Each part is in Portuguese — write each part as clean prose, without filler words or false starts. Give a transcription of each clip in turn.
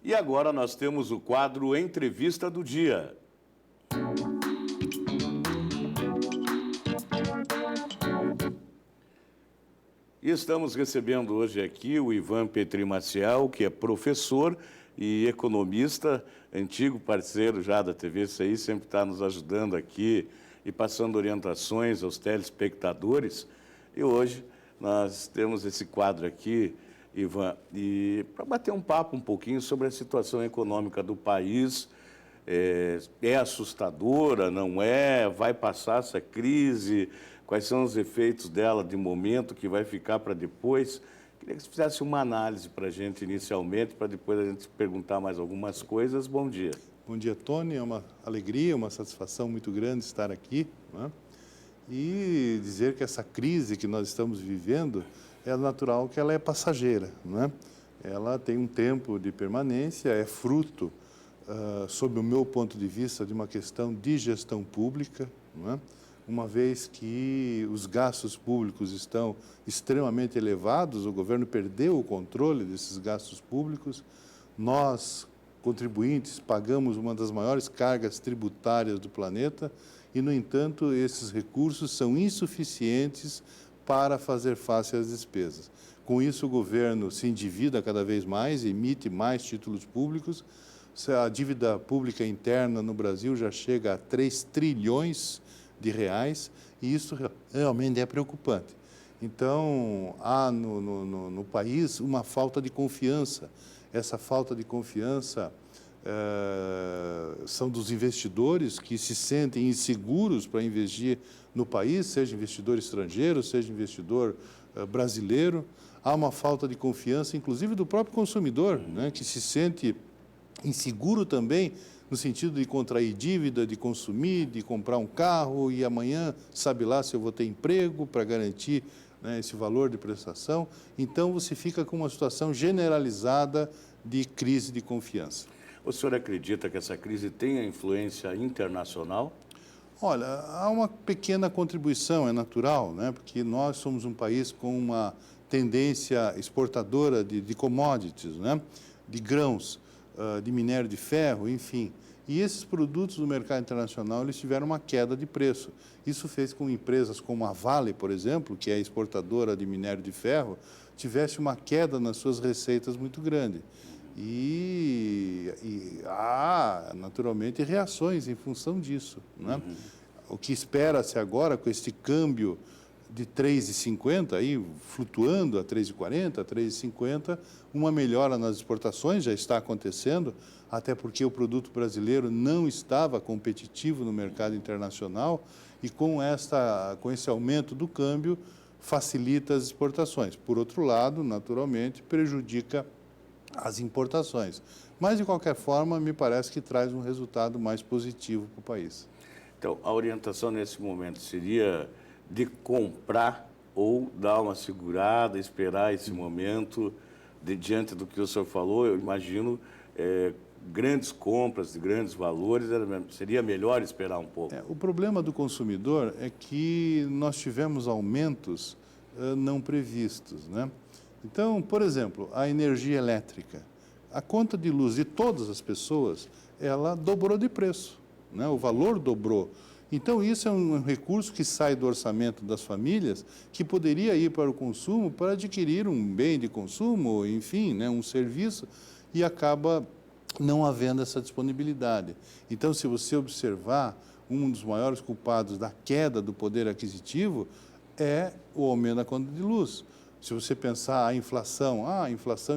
E agora nós temos o quadro Entrevista do Dia. E estamos recebendo hoje aqui o Ivan Petri Maciel, que é professor e economista, antigo parceiro já da TV CI, sempre está nos ajudando aqui e passando orientações aos telespectadores. E hoje nós temos esse quadro aqui, Ivan, e para bater um papo um pouquinho sobre a situação econômica do país. É assustadora, não é? Vai passar essa crise? Quais são os efeitos dela de momento, que vai ficar para depois? Queria que você fizesse uma análise para a gente inicialmente, para depois a gente perguntar mais algumas coisas. Bom dia. Bom dia, Tony. É uma alegria, uma satisfação muito grande estar aqui, né? E dizer que essa crise que nós estamos vivendo é natural que ela é passageira, né? Ela tem um tempo de permanência, é fruto, sob o meu ponto de vista, de uma questão de gestão pública, não é? Uma vez que os gastos públicos estão extremamente elevados, o governo perdeu o controle desses gastos públicos, nós, contribuintes, pagamos uma das maiores cargas tributárias do planeta e, no entanto, esses recursos são insuficientes para fazer face às despesas. Com isso, o governo se endivida cada vez mais, emite mais títulos públicos. A dívida pública interna no Brasil já chega a 3 trilhões de reais e isso realmente é preocupante. Então, há no país uma falta de confiança. Essa falta de confiança são dos investidores que se sentem inseguros para investir no país, seja investidor estrangeiro, seja investidor brasileiro. Há uma falta de confiança, inclusive, do próprio consumidor, né, que se sente inseguro também, no sentido de contrair dívida, de consumir, de comprar um carro e amanhã sabe lá se eu vou ter emprego para garantir, né, esse valor de prestação. Então, você fica com uma situação generalizada de crise de confiança. O senhor acredita que essa crise tenha influência internacional? Olha, há uma pequena contribuição, é natural, né? Porque nós somos um país com uma tendência exportadora de commodities, né? De grãos, de minério de ferro, enfim. E esses produtos do mercado internacional, eles tiveram uma queda de preço. Isso fez com que empresas como a Vale, por exemplo, que é exportadora de minério de ferro, tivesse uma queda nas suas receitas muito grande. E há, naturalmente, reações em função disso, né? O que espera-se agora, com este câmbio de 3,50, aí, flutuando a 3,40, 3,50, uma melhora nas exportações já está acontecendo, até porque o produto brasileiro não estava competitivo no mercado internacional e com esse aumento do câmbio facilita as exportações. Por outro lado, naturalmente, prejudica as importações. Mas, de qualquer forma, me parece que traz um resultado mais positivo para o país. Então, a orientação nesse momento seria de comprar ou dar uma segurada, esperar esse momento, diante do que o senhor falou, eu imagino, grandes compras de grandes valores, seria melhor esperar um pouco. O problema do consumidor é que nós tivemos aumentos não previstos, né? Então, por exemplo, a energia elétrica, a conta de luz de todas as pessoas, ela dobrou de preço, né? O valor dobrou. Então, isso é um recurso que sai do orçamento das famílias, que poderia ir para o consumo, para adquirir um bem de consumo, enfim, né, um serviço, e acaba não havendo essa disponibilidade. Então, se você observar, um dos maiores culpados da queda do poder aquisitivo é o aumento da conta de luz. Se você pensar a inflação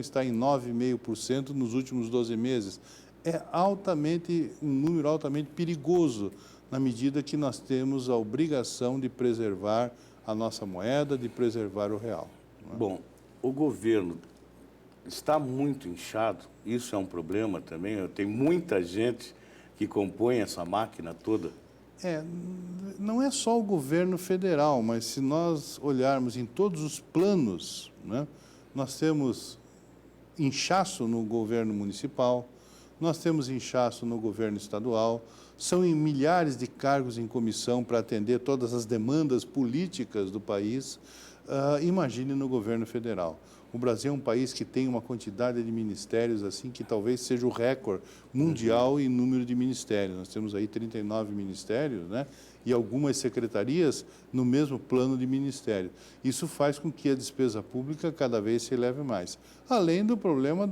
está em 9,5% nos últimos 12 meses. É um número altamente perigoso, na medida que nós temos a obrigação de preservar a nossa moeda, de preservar o real. Não é? Bom, o governo está muito inchado, isso é um problema também, tem muita gente que compõe essa máquina toda. Não é só o governo federal, mas se nós olharmos em todos os planos, né, nós temos inchaço no governo municipal, nós temos inchaço no governo estadual, são em milhares de cargos em comissão para atender todas as demandas políticas do país. Imagine no governo federal. O Brasil é um país que tem uma quantidade de ministérios assim que talvez seja o recorde mundial em número de ministérios. Nós temos aí 39 ministérios, né? E algumas secretarias no mesmo plano de ministério. Isso faz com que a despesa pública cada vez se eleve mais. Além do problema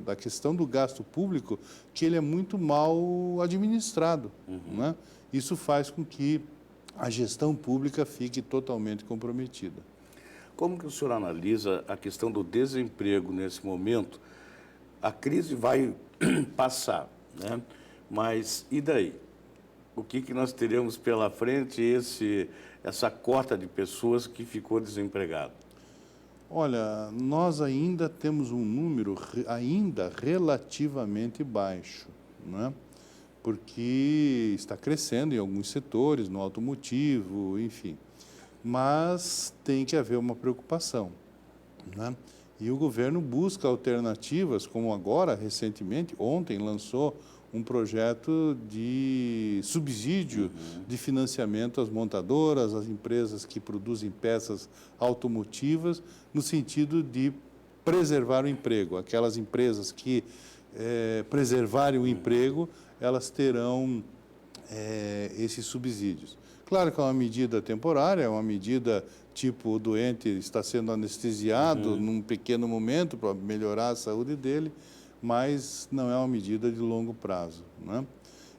da questão do gasto público, que ele é muito mal administrado, né? Isso faz com que a gestão pública fique totalmente comprometida. Como que o senhor analisa a questão do desemprego nesse momento? A crise vai passar, né? Mas e daí? O que nós teremos pela frente essa cota de pessoas que ficou desempregado? Olha, nós ainda temos um número ainda relativamente baixo, né? Porque está crescendo em alguns setores, no automotivo, enfim. Mas tem que haver uma preocupação, né? E o governo busca alternativas, como agora, recentemente, ontem, lançou um projeto de subsídio de financiamento às montadoras, às empresas que produzem peças automotivas, no sentido de preservar o emprego. Aquelas empresas que preservarem o emprego, elas terão esses subsídios. Claro que é uma medida temporária, é uma medida tipo o doente está sendo anestesiado num pequeno momento para melhorar a saúde dele, mas não é uma medida de longo prazo, né?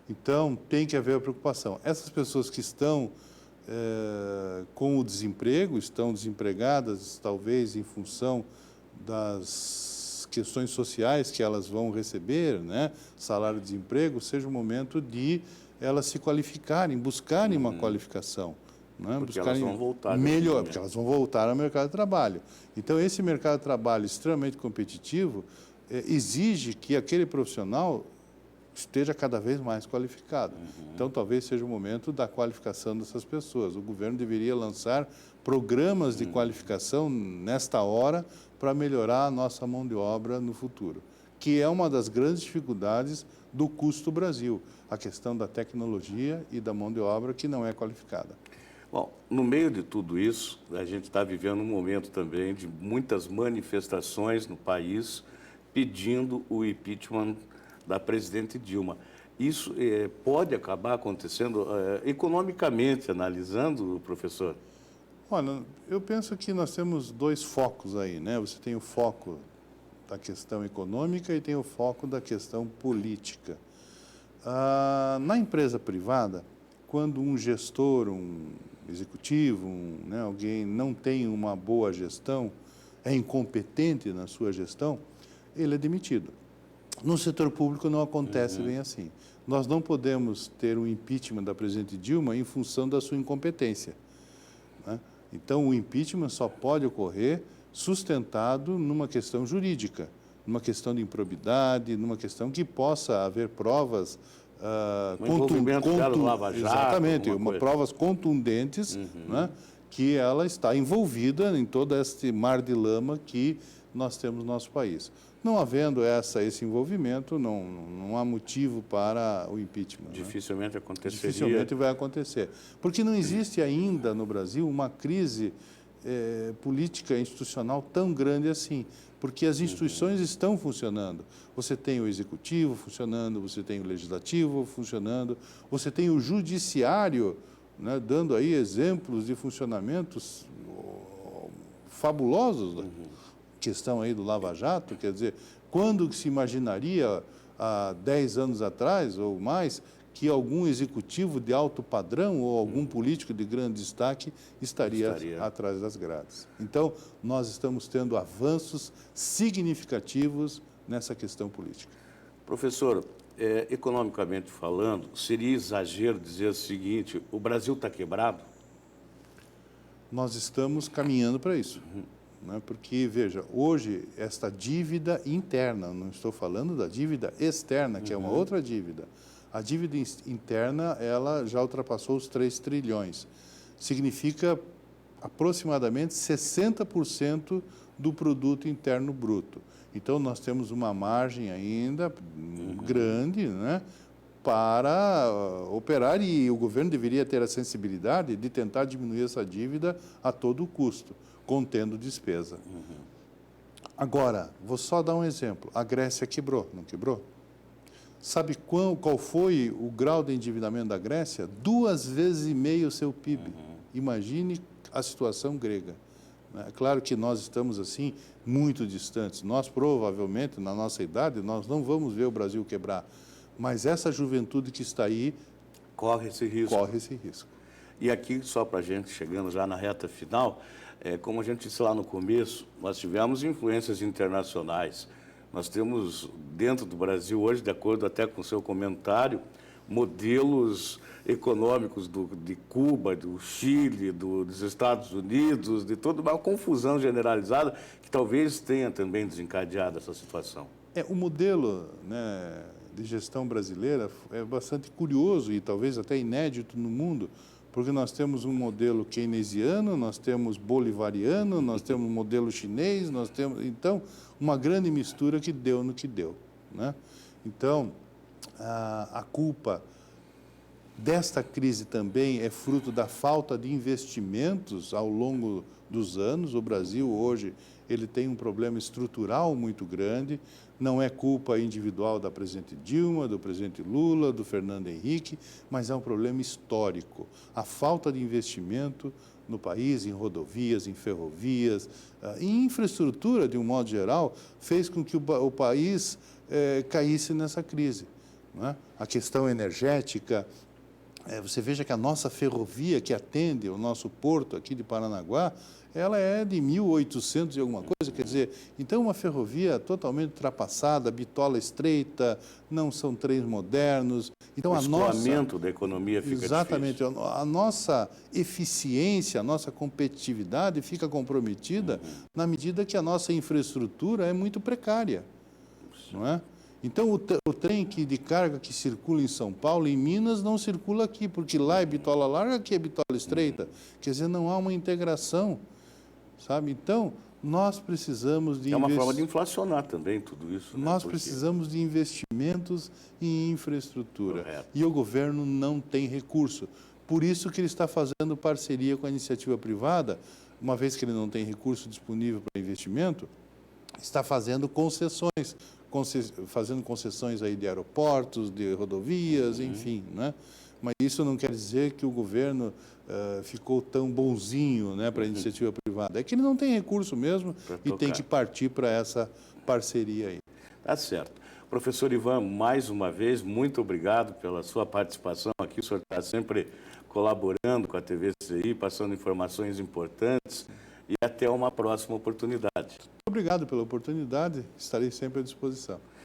Então, tem que haver a preocupação. Essas pessoas que estão com o desemprego, estão desempregadas, talvez em função das questões sociais que elas vão receber, né? Salário-desemprego, seja o momento de elas se qualificarem, buscarem uma qualificação, né? Porque buscarem elas vão voltar. melhor, porque elas vão voltar ao mercado de trabalho. Então, esse mercado de trabalho extremamente competitivo exige que aquele profissional esteja cada vez mais qualificado. Então, talvez seja o momento da qualificação dessas pessoas. O governo deveria lançar programas de qualificação nesta hora para melhorar a nossa mão de obra no futuro, que é uma das grandes dificuldades do custo Brasil, a questão da tecnologia e da mão de obra que não é qualificada. Bom, no meio de tudo isso, a gente está vivendo um momento também de muitas manifestações no país pedindo o impeachment da presidente Dilma. Isso pode acabar acontecendo economicamente, analisando, professor? Olha, eu penso que nós temos dois focos aí, né? Você tem o foco da questão econômica e tem o foco da questão política. Na empresa privada, quando um gestor, um executivo, né, alguém não tem uma boa gestão, é incompetente na sua gestão, ele é demitido. No setor público não acontece bem assim. Nós não podemos ter um impeachment da presidente Dilma em função da sua incompetência, né? Então, o impeachment só pode ocorrer sustentado numa questão jurídica, numa questão de improbidade, numa questão que possa haver provas Lava Jato, exatamente, provas contundentes, né, que ela está envolvida em todo este mar de lama que nós temos no nosso país. Não havendo esse envolvimento, não há motivo para o impeachment. Dificilmente aconteceria. Dificilmente vai acontecer. Porque não existe ainda no Brasil uma crise política institucional tão grande assim. Porque as instituições estão funcionando. Você tem o executivo funcionando, você tem o legislativo funcionando, você tem o judiciário, né, dando aí exemplos de funcionamentos fabulosos. Questão aí do Lava Jato, quer dizer, quando se imaginaria, há 10 anos atrás ou mais, que algum executivo de alto padrão ou algum político de grande destaque estaria atrás das grades. Então, nós estamos tendo avanços significativos nessa questão política. Professor, economicamente falando, seria exagero dizer o seguinte: o Brasil está quebrado? Nós estamos caminhando para isso. Né? Porque, veja, hoje, esta dívida interna, não estou falando da dívida externa, que é uma outra dívida. A dívida interna, ela já ultrapassou os 3 trilhões. Significa aproximadamente 60% do produto interno bruto. Então, nós temos uma margem ainda grande, né, para operar, e o governo deveria ter a sensibilidade de tentar diminuir essa dívida a todo custo, contendo despesa. Agora, vou só dar um exemplo. A Grécia quebrou, não quebrou? Sabe qual foi o grau de endividamento da Grécia? 2,5 vezes o seu PIB. Imagine a situação grega. É claro que nós estamos, assim, muito distantes. Nós, provavelmente, na nossa idade, nós não vamos ver o Brasil quebrar. Mas essa juventude que está aí Corre esse risco. corre esse risco. E aqui, só para a gente, chegando já na reta final, como a gente disse lá no começo, nós tivemos influências internacionais. Nós temos, dentro do Brasil hoje, de acordo até com o seu comentário, modelos econômicos de Cuba, do Chile, dos Estados Unidos, de toda uma confusão generalizada que talvez tenha também desencadeado essa situação. O modelo, né, de gestão brasileira é bastante curioso e talvez até inédito no mundo, porque nós temos um modelo keynesiano, nós temos bolivariano, nós temos um modelo chinês, nós temos, então, uma grande mistura que deu no que deu, né? Então, a culpa desta crise também é fruto da falta de investimentos ao longo dos anos. O Brasil hoje ele tem um problema estrutural muito grande, não é culpa individual da presidente Dilma, do presidente Lula, do Fernando Henrique, mas é um problema histórico. A falta de investimento no país, em rodovias, em ferrovias, em infraestrutura, de um modo geral, fez com que o país caísse nessa crise, não é? A questão energética, você veja que a nossa ferrovia que atende o nosso porto aqui de Paranaguá, ela é de 1800 e alguma coisa, quer dizer, então uma ferrovia totalmente ultrapassada, bitola estreita, não são trens modernos. Então o escoamento da economia fica exatamente, difícil. A nossa eficiência, a nossa competitividade fica comprometida na medida que a nossa infraestrutura é muito precária, não é? Então, o trem de carga que circula em São Paulo, em Minas, não circula aqui, porque lá é bitola larga, aqui é bitola estreita. Quer dizer, não há uma integração, sabe? Então, nós precisamos de... É uma forma de inflacionar também tudo isso. Nós precisamos de investimentos em infraestrutura. Correto. E o governo não tem recurso. Por isso que ele está fazendo parceria com a iniciativa privada, uma vez que ele não tem recurso disponível para investimento, está fazendo concessões. Fazendo concessões aí de aeroportos, de rodovias, enfim, né? Mas isso não quer dizer que o governo ficou tão bonzinho, né, para a iniciativa privada. É que ele não tem recurso mesmo e tem que partir para essa parceria aí. Tá certo. Professor Ivan, mais uma vez, muito obrigado pela sua participação aqui. O senhor está sempre colaborando com a TVCI, passando informações importantes, e até uma próxima oportunidade. Obrigado pela oportunidade, estarei sempre à disposição.